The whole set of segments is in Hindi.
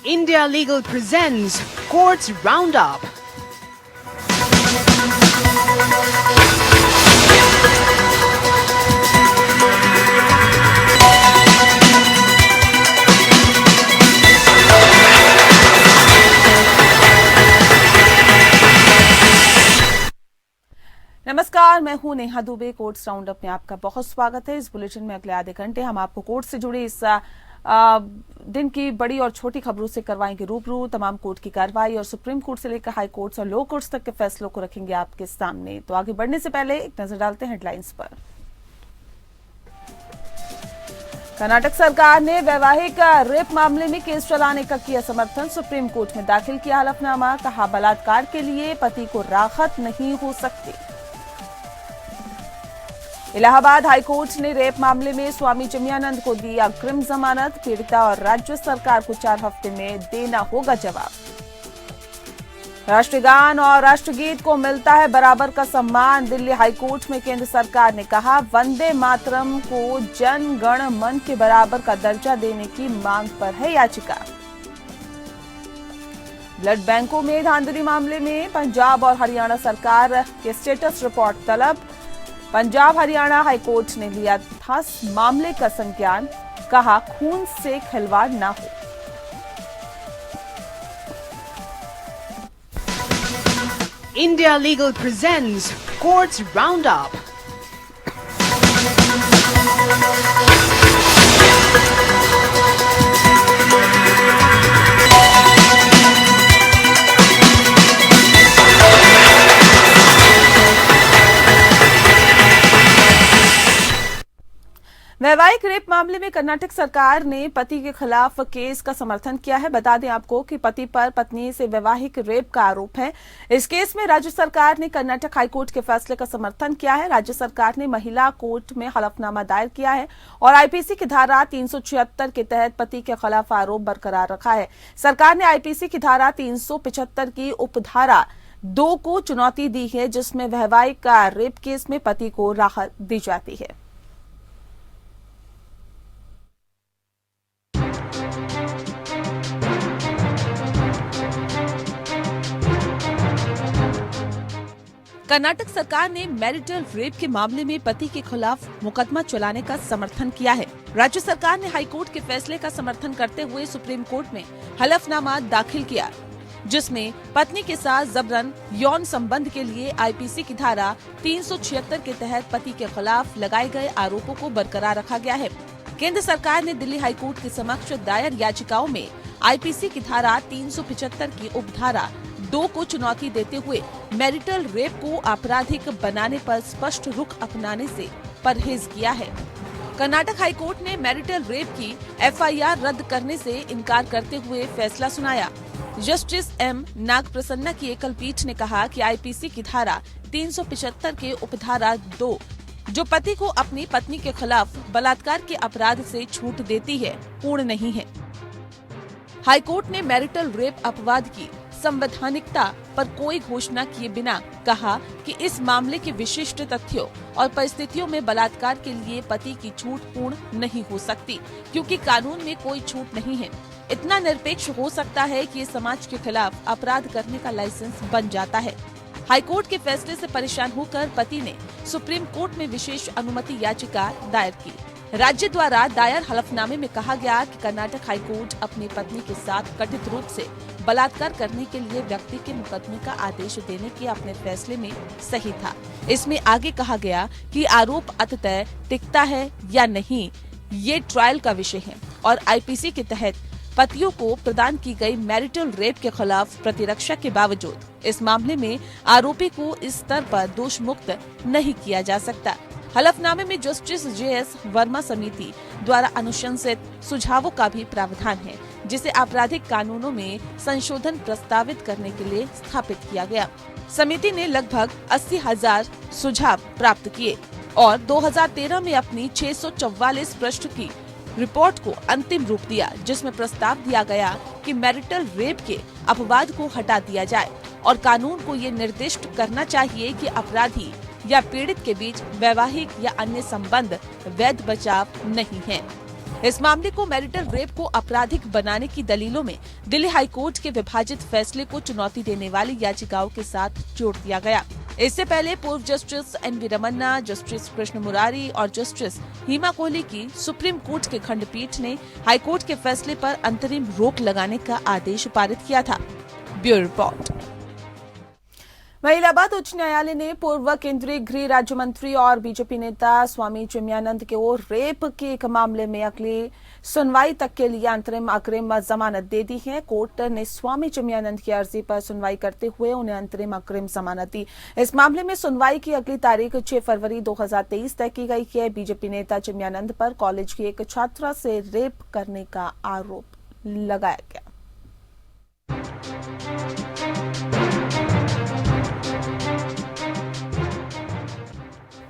India Legal presents Courts Roundup. नमस्कार, मैं हूं नेहा दुबे। कोर्ट्स राउंडअप में आपका बहुत स्वागत है। इस बुलेटिन में अगले आधे घंटे हम आपको कोर्ट से जुड़ी इस दिन की बड़ी और छोटी खबरों से करवाएंगे रूबरू। तमाम कोर्ट की कार्रवाई और सुप्रीम कोर्ट से लेकर हाई कोर्ट्स और लो कोर्ट्स तक के फैसलों को रखेंगे आपके सामने। तो आगे बढ़ने से पहले एक नजर डालते हैं हेडलाइंस पर। कर्नाटक सरकार ने वैवाहिक रेप मामले में केस चलाने का किया समर्थन। सुप्रीम कोर्ट में दाखिल किया हलफनामा। कहा, बलात्कार के लिए पति को राहत नहीं हो सकती। इलाहाबाद हाईकोर्ट ने रेप मामले में स्वामी चिन्मयानंद को दी अग्रिम जमानत। पीड़िता और राज्य सरकार को 4 हफ्ते में देना होगा जवाब। राष्ट्रगान और राष्ट्रगीत को मिलता है बराबर का सम्मान। दिल्ली हाईकोर्ट में केंद्र सरकार ने कहा, वंदे मातरम को जन गण मन के बराबर का दर्जा देने की मांग पर है याचिका। ब्लड बैंकों में धांधली मामले में पंजाब और हरियाणा सरकार के स्टेटस रिपोर्ट तलब। पंजाब हरियाणा हाईकोर्ट ने लिया था मामले का संज्ञान। कहा, खून से खिलवाड़ न हो। India Legal presents Courts Roundup. वैवाहिक रेप मामले में कर्नाटक सरकार ने पति के खिलाफ केस का समर्थन किया है। बता दें आपको कि पति पर पत्नी से वैवाहिक रेप का आरोप है। इस केस में राज्य सरकार ने कर्नाटक हाईकोर्ट के फैसले का समर्थन किया है। राज्य सरकार ने महिला कोर्ट में हलफनामा दायर किया है और आईपीसी की धारा 376 के तहत पति के खिलाफ आरोप बरकरार रखा है। सरकार ने आईपीसी की धारा 375 की उपधारा 2 को चुनौती दी है, जिसमें वैवाहिक रेप केस में पति को राहत दी जाती है। कर्नाटक सरकार ने मैरिटल रेप के मामले में पति के खिलाफ मुकदमा चलाने का समर्थन किया है। राज्य सरकार ने हाईकोर्ट के फैसले का समर्थन करते हुए सुप्रीम कोर्ट में हलफनामा दाखिल किया, जिसमें पत्नी के साथ जबरन यौन संबंध के लिए आईपीसी की धारा 376 के तहत पति के खिलाफ लगाए गए आरोपों को बरकरार रखा गया है। केंद्र सरकार ने दिल्ली हाईकोर्ट के समक्ष दायर याचिकाओं में आईपीसी की धारा 375 की उपधारा 2 को चुनौती देते हुए मैरिटल रेप को आपराधिक बनाने पर स्पष्ट रुख अपनाने से परहेज किया है। कर्नाटक हाईकोर्ट ने मैरिटल रेप की एफआईआर रद्द करने से इनकार करते हुए फैसला सुनाया। जस्टिस एम नागप्रसन्ना की एकल पीठ ने कहा कि आईपीसी की धारा 375 के उपधारा 2 जो पति को अपनी पत्नी के खिलाफ बलात्कार के अपराध से छूट देती है, पूर्ण नहीं है। हाईकोर्ट ने मैरिटल रेप अपवाद की संवैधानिकता पर कोई घोषणा किए बिना कहा कि इस मामले के विशिष्ट तथ्यों और परिस्थितियों में बलात्कार के लिए पति की छूट पूर्ण नहीं हो सकती, क्योंकि कानून में कोई छूट नहीं है। इतना निरपेक्ष हो सकता है कि समाज के खिलाफ अपराध करने का लाइसेंस बन जाता है। हाईकोर्ट के फैसले से परेशान होकर पति ने सुप्रीम कोर्ट में विशेष अनुमति याचिका दायर की। राज्य द्वारा दायर हलफनामे में कहा गया कि कर्नाटक हाईकोर्ट अपनी पत्नी के साथ कथित रूप से बलात्कार करने के लिए व्यक्ति के मुकदमे का आदेश देने के अपने फैसले में सही था। इसमें आगे कहा गया कि आरोप अंततः टिकता है या नहीं, ये ट्रायल का विषय है और आईपीसी के तहत पतियों को प्रदान की गई मैरिटल रेप के खिलाफ प्रतिरक्षा के बावजूद इस मामले में आरोपी को इस स्तर पर दोष मुक्त नहीं किया जा सकता। हलफनामे में जस्टिस जेएस वर्मा समिति द्वारा अनुशंसित सुझावों का भी प्रावधान है, जिसे आपराधिक कानूनों में संशोधन प्रस्तावित करने के लिए स्थापित किया गया। समिति ने लगभग 80,000 सुझाव प्राप्त किए और 2013 में अपनी 644 पृष्ठ की रिपोर्ट को अंतिम रूप दिया, जिसमें प्रस्ताव दिया गया कि मैरिटल रेप के अपवाद को हटा दिया जाए और कानून को ये निर्दिष्ट करना चाहिए कि अपराधी या पीड़ित के बीच वैवाहिक या अन्य संबंध वैध बचाव नहीं है। इस मामले को मैरिटल रेप को आपराधिक बनाने की दलीलों में दिल्ली हाईकोर्ट के विभाजित फैसले को चुनौती देने वाली याचिकाओं के साथ जोड़ दिया गया। इससे पहले पूर्व justice N V. Ramana, justice Krishna Murari और जस्टिस हिमा कोहली की सुप्रीम कोर्ट के खंडपीठ ने हाईकोर्ट के फैसले पर अंतरिम रोक लगाने का आदेश पारित किया था। Bureau report. वहीं इलाहाबाद उच्च न्यायालय ने पूर्व केंद्रीय गृह राज्य मंत्री और बीजेपी नेता स्वामी चिन्मयानंद के ओर रेप के एक मामले में अगली सुनवाई तक के लिए अंतरिम अग्रिम जमानत दे दी है। कोर्ट ने स्वामी चिन्मयानंद की अर्जी पर सुनवाई करते हुए उन्हें अंतरिम अग्रिम जमानत दी। इस मामले में सुनवाई की अगली तारीख 6 फरवरी 2023 तय की गई है। बीजेपी नेता चिन्मयानंद पर कॉलेज की एक छात्रा से रेप करने का आरोप लगाया गया।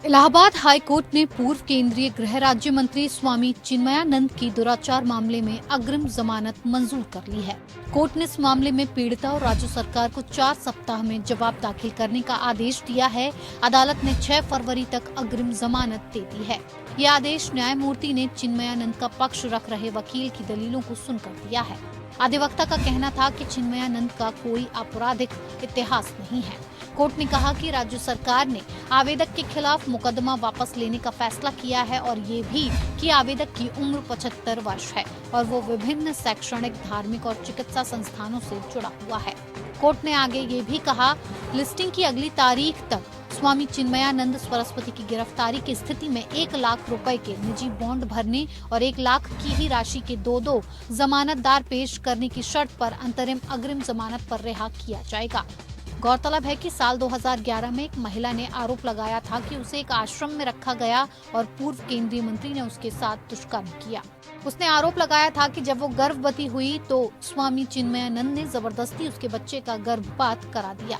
इलाहाबाद हाई कोर्ट ने पूर्व केंद्रीय गृह राज्य मंत्री स्वामी चिन्मयानंद की दुराचार मामले में अग्रिम जमानत मंजूर कर ली है। कोर्ट ने इस मामले में पीड़िता और राज्य सरकार को 4 सप्ताह में जवाब दाखिल करने का आदेश दिया है। अदालत ने 6 फरवरी तक अग्रिम जमानत दे दी है। ये आदेश न्यायमूर्ति ने चिन्मयानंद का पक्ष रख रहे वकील की दलीलों को सुनकर दिया है। अधिवक्ता का कहना था कि चिन्मयानंद का कोई आपराधिक इतिहास नहीं है। कोर्ट ने कहा कि राज्य सरकार ने आवेदक के खिलाफ मुकदमा वापस लेने का फैसला किया है और ये भी कि आवेदक की उम्र 75 वर्ष है और वो विभिन्न शैक्षणिक, धार्मिक और चिकित्सा संस्थानों से जुड़ा हुआ है। कोर्ट ने आगे ये भी कहा, लिस्टिंग की अगली तारीख तक स्वामी चिन्मयानंद सरस्वती की गिरफ्तारी की स्थिति में 1 लाख रुपए के निजी बॉन्ड भरने और 1 लाख की ही राशि के 2 जमानतदार पेश करने की शर्त पर अंतरिम अग्रिम जमानत पर रिहा किया जाएगा। गौरतलब है कि साल 2011 में एक महिला ने आरोप लगाया था कि उसे एक आश्रम में रखा गया और पूर्व केंद्रीय मंत्री ने उसके साथ दुष्कर्म किया। उसने आरोप लगाया था कि जब वो गर्भवती हुई तो स्वामी चिन्मयानंद ने जबरदस्ती उसके बच्चे का गर्भपात करा दिया।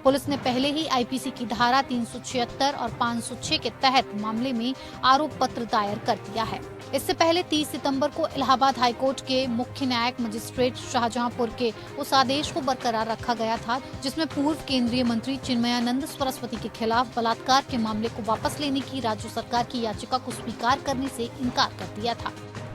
पुलिस ने पहले ही आईपीसी की धारा 376 और 506 के तहत मामले में आरोप पत्र दायर कर दिया है। इससे पहले 30 सितंबर को इलाहाबाद हाईकोर्ट के मुख्य न्यायिक मजिस्ट्रेट शाहजहांपुर के उस आदेश को बरकरार रखा गया था जिसमें पूर्व केंद्रीय मंत्री चिन्मयानंद सरस्वती के खिलाफ बलात्कार के मामले को वापस लेने की राज्य सरकार की याचिका को स्वीकार करने से इनकार कर दिया था।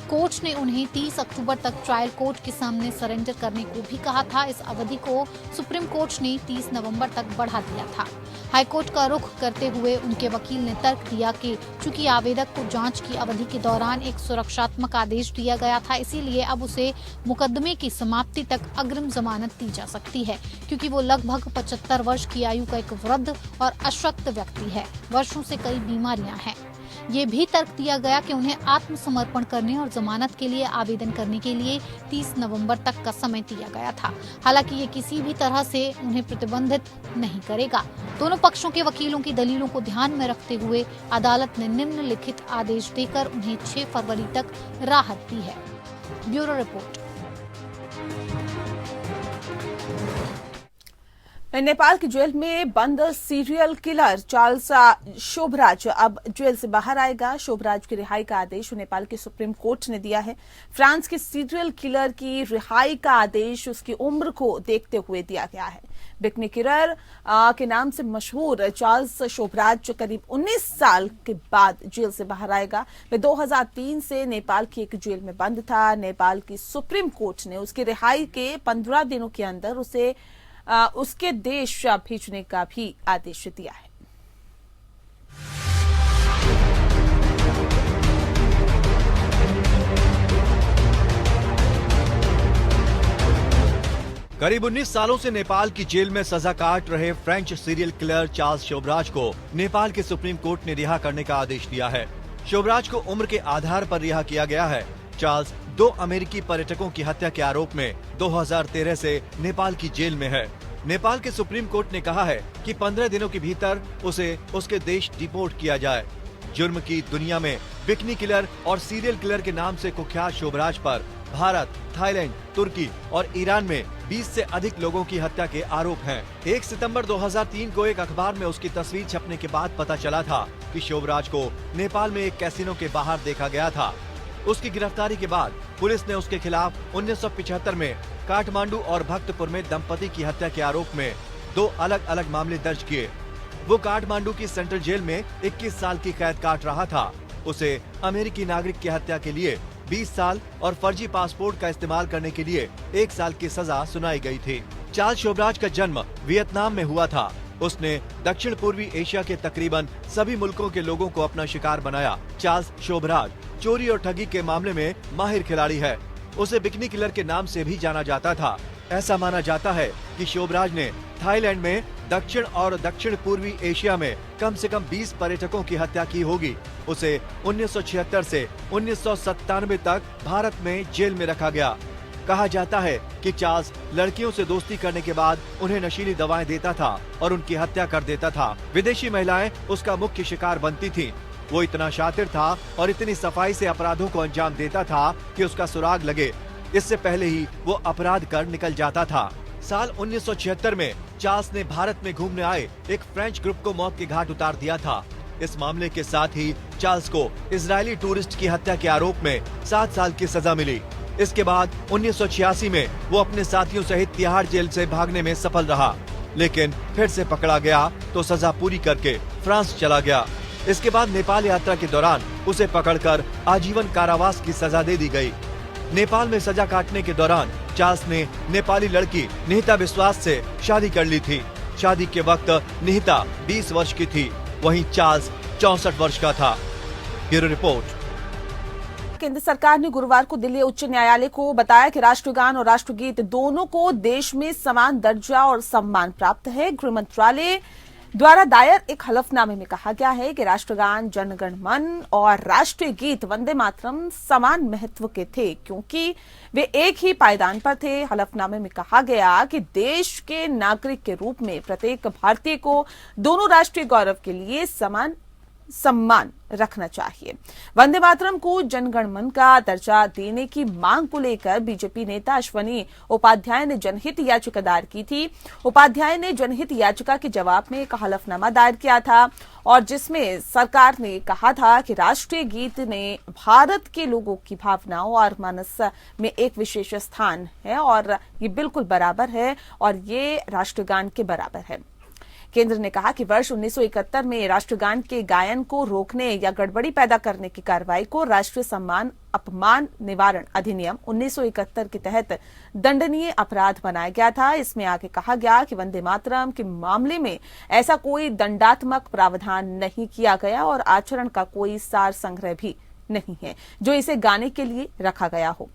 कोर्ट ने उन्हें 30 अक्टूबर तक ट्रायल कोर्ट के सामने सरेंडर करने को भी कहा था। इस अवधि को सुप्रीम कोर्ट ने 30 नवंबर तक बढ़ा दिया था। हाईकोर्ट का रुख करते हुए उनके वकील ने तर्क दिया कि चूंकि आवेदक को जांच की अवधि के दौरान एक सुरक्षात्मक आदेश दिया गया था, इसीलिए अब उसे मुकदमे की समाप्ति तक अग्रिम जमानत दी जा सकती है, क्योंकि वो लगभग 75 वर्ष की आयु का एक वृद्ध और अशक्त व्यक्ति है। वर्षों से कई बीमारियां हैं। ये भी तर्क दिया गया कि उन्हें आत्मसमर्पण करने और जमानत के लिए आवेदन करने के लिए 30 नवंबर तक का समय दिया गया था। हालांकि ये किसी भी तरह से उन्हें प्रतिबंधित नहीं करेगा। दोनों पक्षों के वकीलों की दलीलों को ध्यान में रखते हुए अदालत ने निम्नलिखित आदेश देकर उन्हें 6 फरवरी तक राहत दी है। Bureau report. नेपाल की जेल में बंद सीरियल किलर चार्ल्स शोभराज अब जेल से बाहर आएगा। शोभराज की रिहाई का आदेश नेपाल की सुप्रीम कोर्ट ने दिया है। फ्रांस के सीरियल किलर की रिहाई का आदेश उसकी उम्र को देखते हुए दिया गया है। बिकनी किलर के नाम से मशहूर चार्ल्स शोभराज करीब 19 साल के बाद जेल से बाहर आएगा। वह 2003 से नेपाल की एक जेल में बंद था। नेपाल की सुप्रीम कोर्ट ने उसकी रिहाई के 15 दिनों के अंदर उसे उसके देश भेजने का भी आदेश दिया है। करीब 19 सालों से नेपाल की जेल में सजा काट रहे French serial killer Charles Sobhraj को नेपाल के सुप्रीम कोर्ट ने रिहा करने का आदेश दिया है। शोभराज को उम्र के आधार पर रिहा किया गया है। चार्ल्स 2 अमेरिकी पर्यटकों की हत्या के आरोप में 2013 से नेपाल की जेल में है। नेपाल के सुप्रीम कोर्ट ने कहा है कि 15 दिनों के भीतर उसे उसके देश डिपोर्ट किया जाए। जुर्म की दुनिया में बिकनी किलर और सीरियल किलर के नाम से कुख्यात शोभराज पर भारत, थाईलैंड, तुर्की और ईरान में 20 से अधिक लोगों की हत्या के आरोप हैं। 1 सितंबर 2003 को एक अखबार में उसकी तस्वीर छपने के बाद पता चला था कि शोभराज को नेपाल में एक कैसीनो के बाहर देखा गया था। उसकी गिरफ्तारी के बाद पुलिस ने उसके खिलाफ 1975 में काठमांडू और भक्तपुर में दंपति की हत्या के आरोप में 2 अलग अलग मामले दर्ज किए। वो काठमांडू की सेंट्रल जेल में 21 साल की कैद काट रहा था। उसे अमेरिकी नागरिक की हत्या के लिए 20 साल और फर्जी पासपोर्ट का इस्तेमाल करने के लिए 1 साल की सजा सुनाई गई थी। चार्ल्स शोभराज का जन्म वियतनाम में हुआ था। उसने दक्षिण पूर्वी एशिया के तकरीबन सभी मुल्कों के लोगों को अपना शिकार बनाया। चार्ल्स शोभराज चोरी और ठगी के मामले में माहिर खिलाड़ी है। उसे बिकनी किलर के नाम से भी जाना जाता था। ऐसा माना जाता है कि शोभराज ने थाईलैंड में दक्षिण और दक्षिण पूर्वी एशिया में कम से कम 20 पर्यटकों की हत्या की होगी। उसे 1976 से 1997 तक भारत में जेल में रखा गया। कहा जाता है कि चार्ल्स लड़कियों से दोस्ती करने के बाद उन्हें नशीली दवाएं देता था और उनकी हत्या कर देता था। विदेशी महिलाएं उसका मुख्य शिकार बनती थीं। वो इतना शातिर था और इतनी सफाई से अपराधों को अंजाम देता था कि उसका सुराग लगे इससे पहले ही वो अपराध कर निकल जाता था। साल 1976 में चार्ल्स ने भारत में घूमने आए एक फ्रेंच ग्रुप को मौत के घाट उतार दिया था। इस मामले के साथ ही चार्ल्स को इजरायली टूरिस्ट की हत्या के आरोप में 7 साल की सजा मिली। इसके बाद 1986 में वो अपने साथियों सहित तिहाड़ जेल से भागने में सफल रहा, लेकिन फिर से पकड़ा गया तो सजा पूरी करके फ्रांस चला गया। इसके बाद नेपाल यात्रा के दौरान उसे पकड़कर आजीवन कारावास की सजा दे दी गई। नेपाल में सजा काटने के दौरान चार्ल्स ने नेपाली लड़की निहिता विश्वास से शादी कर ली थी। शादी के वक्त निहिता 20 वर्ष की थी, वहीं चार्ल्स 64 वर्ष का था। Bureau report. केंद्र सरकार ने गुरुवार को दिल्ली उच्च न्यायालय को बताया कि राष्ट्रगान और राष्ट्रगीत दोनों को देश में समान दर्जा और सम्मान प्राप्त है। गृह मंत्रालय द्वारा दायर एक हलफनामे में कहा गया है कि राष्ट्रगान जन गण मन और राष्ट्रीय गीत वंदे मातरम समान महत्व के थे, क्योंकि वे एक ही पायदान पर थे। हलफनामे में कहा गया कि देश के नागरिक के रूप में प्रत्येक भारतीय को दोनों राष्ट्रीय गौरव के लिए समान सम्मान रखना चाहिए। वंदे मातरम को जनगण मन का दर्जा देने की मांग को लेकर बीजेपी नेता अश्वनी उपाध्याय ने जनहित याचिका दायर की थी। उपाध्याय ने जनहित याचिका के जवाब में एक हलफनामा दायर किया था और जिसमें सरकार ने कहा था कि राष्ट्रीय गीत ने भारत के लोगों की भावनाओं और मानस में एक विशेष स्थान है और ये बिल्कुल बराबर है और ये राष्ट्रगान के बराबर है। केंद्र ने कहा कि वर्ष 1971 में राष्ट्रगान के गायन को रोकने या गड़बड़ी पैदा करने की कार्रवाई को राष्ट्रीय सम्मान अपमान निवारण अधिनियम 1971 के तहत दंडनीय अपराध बनाया गया था। इसमें आगे कहा गया कि वंदे मातरम के मामले में ऐसा कोई दंडात्मक प्रावधान नहीं किया गया और आचरण का कोई सार संग्रह भी नहीं है जो इसे गाने के लिए रखा गया हो।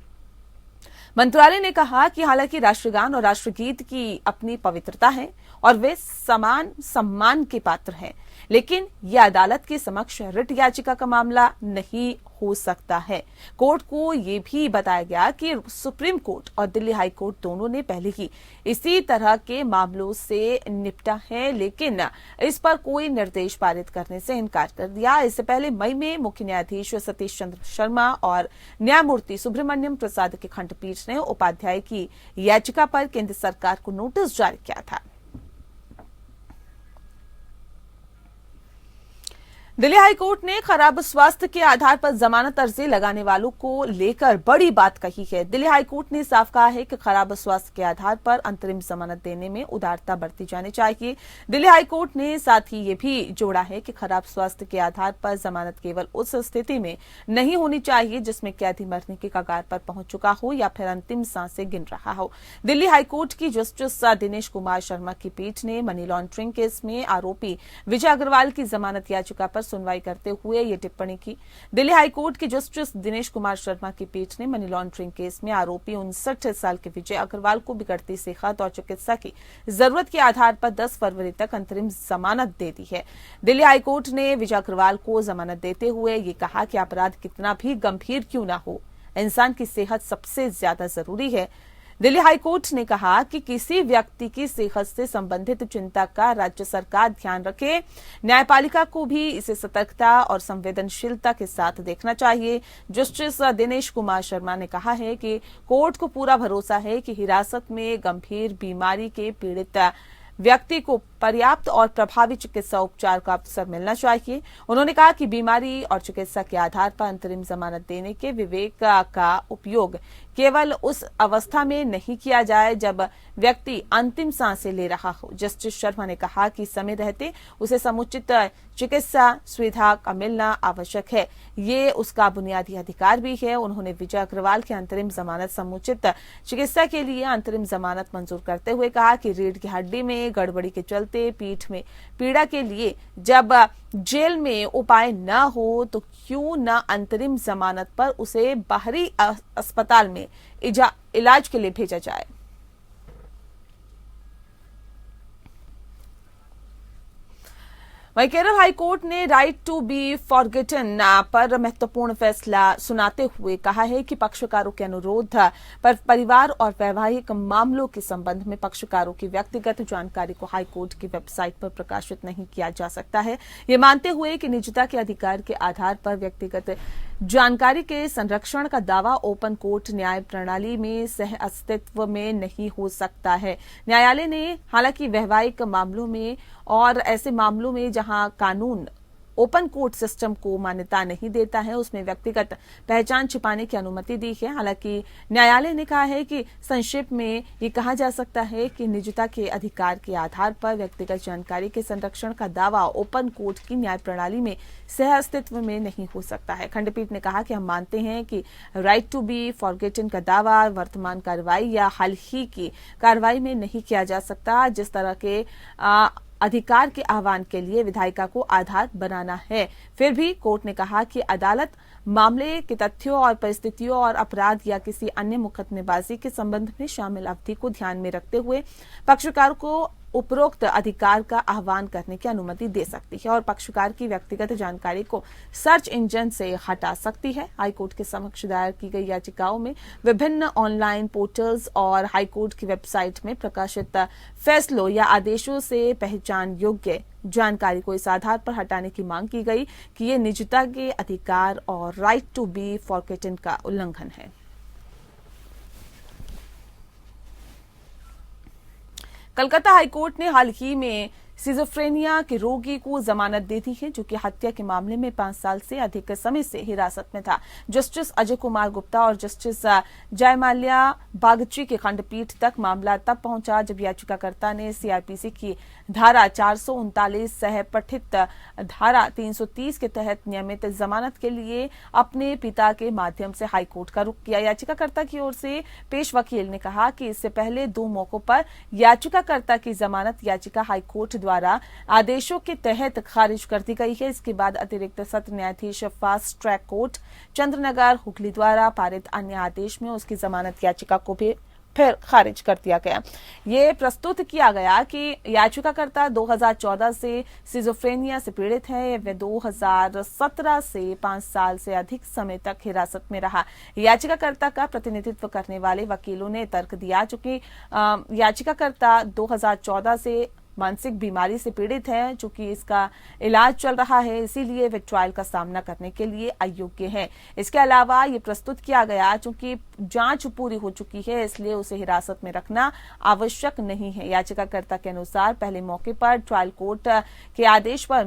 मंत्रालय ने कहा कि हालांकि राष्ट्रगान और राष्ट्रगीत की अपनी पवित्रता है और वे समान सम्मान के पात्र हैं, लेकिन यह अदालत के समक्ष रिट याचिका का मामला नहीं हो सकता है। कोर्ट को यह भी बताया गया कि सुप्रीम कोर्ट और दिल्ली हाई कोर्ट दोनों ने पहले ही इसी तरह के मामलों से निपटा है, लेकिन इस पर कोई निर्देश पारित करने से इनकार कर दिया। इससे पहले मई में मुख्य न्यायाधीश सतीश चंद्र शर्मा और न्यायमूर्ति सुब्रमण्यम प्रसाद की खंडपीठ ने उपाध्याय की याचिका पर केंद्र सरकार को नोटिस जारी किया था। दिल्ली हाईकोर्ट ने खराब स्वास्थ्य के आधार पर जमानत अर्जी लगाने वालों को लेकर बड़ी बात कही है। दिल्ली हाईकोर्ट ने साफ कहा है कि खराब स्वास्थ्य के आधार पर अंतरिम जमानत देने में उदारता बरती जानी चाहिए। दिल्ली हाईकोर्ट ने साथ ही ये भी जोड़ा है कि खराब स्वास्थ्य के आधार पर जमानत केवल उस स्थिति में नहीं होनी चाहिए जिसमें कैदी मरने के कगार पर पहुंच चुका हो या फिर अंतिम सांसें गिन रहा हो। दिल्ली हाईकोर्ट की जस्टिस दिनेश कुमार शर्मा की पीठ ने मनी लॉन्ड्रिंग केस में आरोपी विजय अग्रवाल की जमानत याचिका पर सुनवाई करते हुए ये टिप्पणी की। दिल्ली हाईकोर्ट के जस्टिस दिनेश कुमार शर्मा की पीठ ने मनी लॉन्ड्रिंग केस में आरोपी 59 साल के विजय अग्रवाल को बिगड़ती सेहत और चिकित्सा की जरूरत के आधार पर 10 फरवरी तक अंतरिम जमानत दे दी है। दिल्ली हाईकोर्ट ने विजय अग्रवाल को जमानत देते हुए ये कहा कि अपराध कितना भी गंभीर क्यों न हो, इंसान की सेहत सबसे ज्यादा जरूरी है। दिल्ली हाईकोर्ट ने कहा कि किसी व्यक्ति की सेहत से संबंधित चिंता का राज्य सरकार ध्यान रखे। न्यायपालिका को भी इसे सतर्कता और संवेदनशीलता के साथ देखना चाहिए। जस्टिस दिनेश कुमार शर्मा ने कहा है कि कोर्ट को पूरा भरोसा है कि हिरासत में गंभीर बीमारी के पीड़ित व्यक्ति को पर्याप्त और प्रभावी चिकित्सा उपचार का अवसर मिलना चाहिए। उन्होंने कहा कि बीमारी और चिकित्सा के आधार पर अंतरिम जमानत देने के विवेक का उपयोग केवल उस अवस्था में नहीं किया जाए जब व्यक्ति अंतिम सांसें ले रहा हो। जस्टिस शर्मा ने कहा कि समय रहते उसे समुचित चिकित्सा सुविधा का मिलना आवश्यक है, ये उसका बुनियादी अधिकार भी है। उन्होंने विजय अग्रवाल की अंतरिम जमानत समुचित चिकित्सा के लिए अंतरिम जमानत मंजूर करते हुए कहा कि रीढ़ की हड्डी में गड़बड़ी के चलते पीठ में पीड़ा के लिए जब जेल में उपाय न हो तो क्यों न अंतरिम जमानत पर उसे बाहरी अस्पताल में इलाज के लिए भेजा जाए। वहीं केरल हाईकोर्ट ने राइट टू बी फॉरगेटन पर महत्वपूर्ण फैसला सुनाते हुए कहा है कि पक्षकारों के अनुरोध पर परिवार और वैवाहिक मामलों के संबंध में पक्षकारों की व्यक्तिगत जानकारी को हाईकोर्ट की वेबसाइट पर प्रकाशित नहीं किया जा सकता है, ये मानते हुए कि निजता के अधिकार के आधार पर व्यक्तिगत जानकारी के संरक्षण का दावा ओपन कोर्ट न्याय प्रणाली में सह अस्तित्व में नहीं हो सकता है। न्यायालय ने हालांकि वैवाहिक मामलों में और ऐसे मामलों में जहां कानून ओपन कोर्ट सिस्टम को मान्यता नहीं देता है उसमें व्यक्तिगत पहचान छिपाने की अनुमति दी है। हालांकि न्यायालय ने कहा है कि संक्षेप में ये कहा जा सकता है कि निजता के अधिकार के आधार पर व्यक्तिगत जानकारी के संरक्षण का दावा ओपन कोर्ट की न्याय प्रणाली में सह अस्तित्व में नहीं हो सकता है। खंडपीठ ने कहा कि हम मानते हैं कि राइट टू बी फॉरगेटन का दावा वर्तमान कार्रवाई या हाल ही की कार्रवाई में नहीं किया जा सकता। जिस तरह के अधिकार के आह्वान के लिए विधायिका को आधार बनाना है। फिर भी कोर्ट ने कहा कि अदालत मामले के तथ्यों और परिस्थितियों और अपराध या किसी अन्य मुकदमेबाजी के संबंध में शामिल अवधि को ध्यान में रखते हुए पक्षकार को उपरोक्त अधिकार का आह्वान करने की अनुमति दे सकती है और पक्षकार की व्यक्तिगत जानकारी को सर्च इंजन से हटा सकती है। हाईकोर्ट के समक्ष दायर की गई याचिकाओं में विभिन्न ऑनलाइन पोर्टल्स और हाईकोर्ट की वेबसाइट में प्रकाशित फैसलों या आदेशों से पहचान योग्य जानकारी को इस आधार पर हटाने की मांग की गई कि ये निजता के अधिकार और राइट टू बी फॉरगेटन का उल्लंघन है। कलकत्ता हाईकोर्ट ने हाल ही में सिजोफ्रेनिया के रोगी को जमानत दे दी है जो कि हत्या के मामले में 5 साल से अधिक समय से हिरासत में था। जस्टिस अजय कुमार गुप्ता और जस्टिस जयमाल्या बागची के खंडपीठ तक मामला तब पहुंचा जब याचिकाकर्ता ने सीआरपीसी की धारा 439 सह पठित धारा 330 के तहत नियमित जमानत के लिए अपने पिता के माध्यम से हाईकोर्ट का रुख किया। याचिकाकर्ता की ओर से पेश वकील ने कहा कि इससे पहले 2 मौकों पर याचिकाकर्ता की जमानत याचिका हाईकोर्ट द्वारा आदेशों के तहत खारिज कर दी गई है। इसके बाद अतिरिक्त सत्र न्यायाधीश fast track court Chandranagar Hooghly द्वारा पारित अन्य आदेश में उसकी जमानत याचिका को भी फिर खारिज कर दिया गया। ये प्रस्तुत किया गया कि याचिकाकर्ता 2014 से सिजोफ्रेनिया से पीड़ित है। वह 2017 से 5 साल से अधिक समय तक हिरासत में रहा। याचिकाकर्ता का प्रतिनिधित्व करने वाले वकीलों ने तर्क दिया चूंकि याचिकाकर्ता 2014 से मानसिक बीमारी से पीड़ित है, चूंकि इसका इलाज चल रहा है, इसीलिए वे ट्रायल का सामना करने के लिए अयोग्य है। इसके अलावा ये प्रस्तुत किया गया चूंकि जांच पूरी हो चुकी है इसलिए उसे हिरासत में रखना आवश्यक नहीं है। याचिकाकर्ता के अनुसार पहले मौके पर ट्रायल कोर्ट के आदेश पर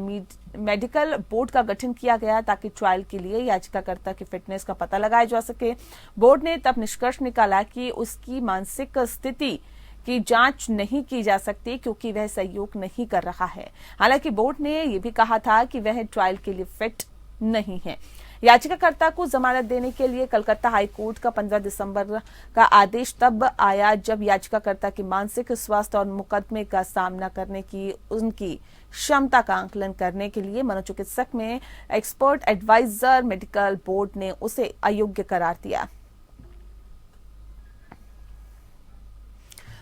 मेडिकल बोर्ड का गठन किया गया ताकि ट्रायल के लिए याचिकाकर्ता की फिटनेस का पता लगाया जा सके। बोर्ड ने तब निष्कर्ष निकाला कि उसकी मानसिक स्थिति की जांच नहीं की जा सकती क्योंकि वह सहयोग नहीं कर रहा है। हालांकि बोर्ड ने यह भी कहा था कि वह ट्रायल के लिए फिट नहीं है। याचिकाकर्ता को जमानत देने के लिए कलकत्ता हाईकोर्ट का 15 दिसंबर का आदेश तब आया जब याचिकाकर्ता की मानसिक स्वास्थ्य और मुकदमे का सामना करने की उनकी क्षमता का आंकलन करने के लिए मनोचिकित्सक में एक्सपर्ट एडवाइजर मेडिकल बोर्ड ने उसे अयोग्य करार दिया।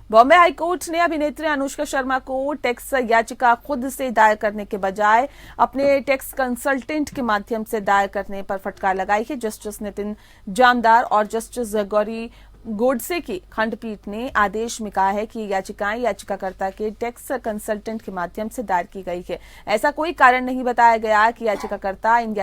बॉम्बे हाईकोर्ट ने अभिनेत्री अनुष्का शर्मा को टैक्स याचिका खुद से दायर करने के बजाय अपने टैक्स कंसल्टेंट के माध्यम से दायर करने पर फटकार लगाई है। जस्टिस नितिन जामदार और जस्टिस गौरी गोडसे की खंडपीठ ने आदेश में कहा है कि याचिकाएं याचिकाकर्ता के टैक्स कंसल्टेंट के माध्यम से दायर की गई है। ऐसा कोई कारण नहीं बताया गया कि याचिकाकर्ता इन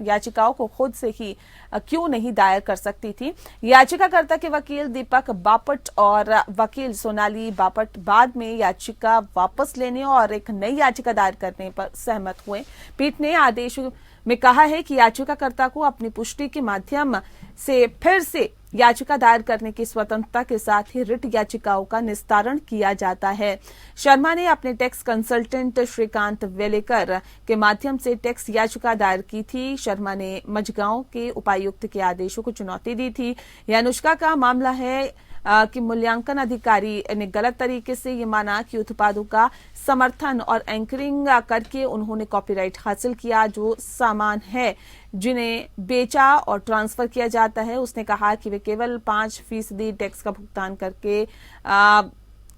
याचिकाओं को खुद से ही क्यों नहीं दायर कर सकती थी। याचिकाकर्ता के वकील दीपक बापट और वकील सोनाली बापट बाद में याचिका वापस लेने और एक नई याचिका दायर करने पर सहमत हुए। पीठ ने आदेश में कहा है कि याचिकाकर्ता को अपनी पुष्टि के माध्यम से फिर से याचिका दायर करने की स्वतंत्रता के साथ ही रिट याचिकाओं का निस्तारण किया जाता है। शर्मा ने अपने टैक्स कंसल्टेंट श्रीकांत वेलेकर के माध्यम से टैक्स याचिका दायर की थी। शर्मा ने मझगांव के उपायुक्त के आदेशों को चुनौती दी थी। यह अनुष्का का मामला है कि मूल्यांकन अधिकारी ने गलत तरीके से ये माना कि उत्पादों का समर्थन और एंकरिंग करके उन्होंने कॉपीराइट हासिल किया। जो सामान है जिन्हें बेचा और ट्रांसफर किया जाता है, उसने कहा कि वे केवल 5% टैक्स का भुगतान करके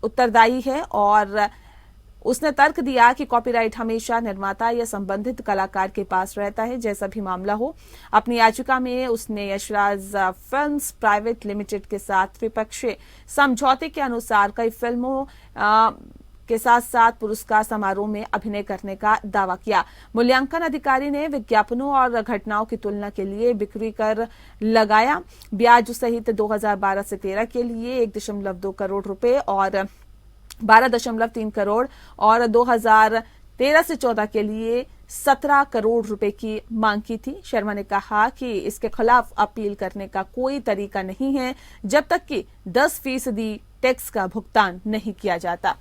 उत्तरदायी है और उसने तर्क दिया कि कॉपीराइट हमेशा निर्माता या संबंधित कलाकार के पास रहता है, जैसा भी मामला हो। अपनी याचिका में उसने यशराज फिल्म्स प्राइवेट लिमिटेड के साथ त्रिपक्षीय समझौते के अनुसार कई फिल्मों के साथ साथ पुरस्कार समारोह में अभिनय करने का दावा किया। मूल्यांकन अधिकारी ने विज्ञापनों और घटनाओं की तुलना के लिए बिक्री कर लगाया। ब्याज सहित 2012 से 13 के लिए 1.2 करोड़ रुपए और 12.3 करोड़ और 2013 से 14 के लिए 17 करोड़ रुपए की मांग की थी। शर्मा ने कहा कि इसके खिलाफ अपील करने का कोई तरीका नहीं है जब तक कि 10% टैक्स का भुगतान नहीं किया जाता।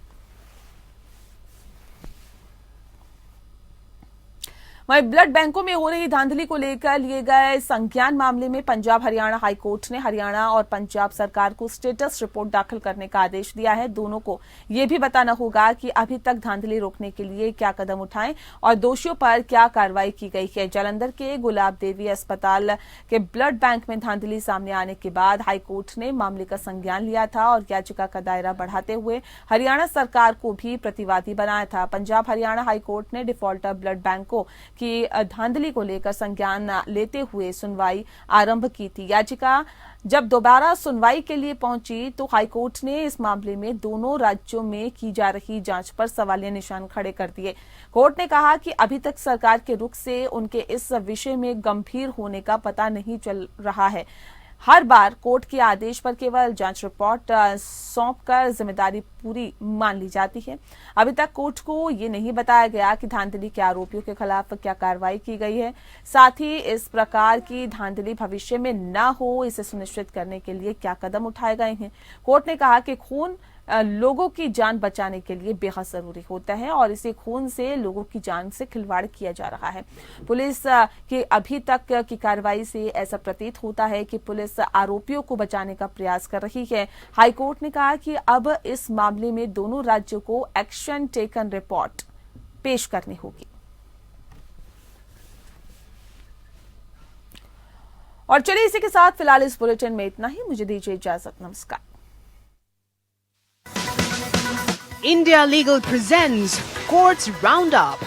वहीं ब्लड बैंकों में हो रही धांधली को लेकर लिए गए संज्ञान मामले में पंजाब हरियाणा हाईकोर्ट ने हरियाणा और पंजाब सरकार को स्टेटस रिपोर्ट दाखिल करने का आदेश दिया है। दोनों को यह भी बताना होगा कि अभी तक धांधली रोकने के लिए क्या कदम उठाए और दोषियों पर क्या कार्रवाई की गई है। जालंधर के गुलाब देवी अस्पताल के ब्लड बैंक में धांधली सामने आने के बाद हाईकोर्ट ने मामले का संज्ञान लिया था और याचिका का दायरा बढ़ाते हुए हरियाणा सरकार को भी प्रतिवादी बनाया था। पंजाब हरियाणा हाईकोर्ट ने डिफॉल्टर ब्लड बैंकों की धांधली को लेकर संज्ञान लेते हुए सुनवाई आरंभ की थी। याचिका जब दोबारा सुनवाई के लिए पहुंची तो हाईकोर्ट ने इस मामले में दोनों राज्यों में की जा रही जांच पर सवालिया निशान खड़े कर दिए। कोर्ट ने कहा कि अभी तक सरकार के रुख से उनके इस विषय में गंभीर होने का पता नहीं चल रहा है। हर बार कोर्ट के आदेश पर केवल जांच रिपोर्ट सौंपकर जिम्मेदारी पूरी मान ली जाती है। अभी तक कोर्ट को ये नहीं बताया गया कि धांधली के आरोपियों के खिलाफ क्या कार्रवाई की गई है। साथ ही इस प्रकार की धांधली भविष्य में न हो, इसे सुनिश्चित करने के लिए क्या कदम उठाए गए हैं। कोर्ट ने कहा कि खून लोगों की जान बचाने के लिए बेहद जरूरी होता है और इसी खून से लोगों की जान से खिलवाड़ किया जा रहा है। पुलिस की अभी तक की कार्रवाई से ऐसा प्रतीत होता है कि पुलिस आरोपियों को बचाने का प्रयास कर रही है। हाईकोर्ट ने कहा कि अब इस मामले में दोनों राज्यों को एक्शन टेकन रिपोर्ट पेश करनी होगी। और चलिए इसी के साथ फिलहाल इस बुलेटिन में इतना ही। मुझे दीजिए इजाजत। नमस्कार। India Legal presents Courts Roundup.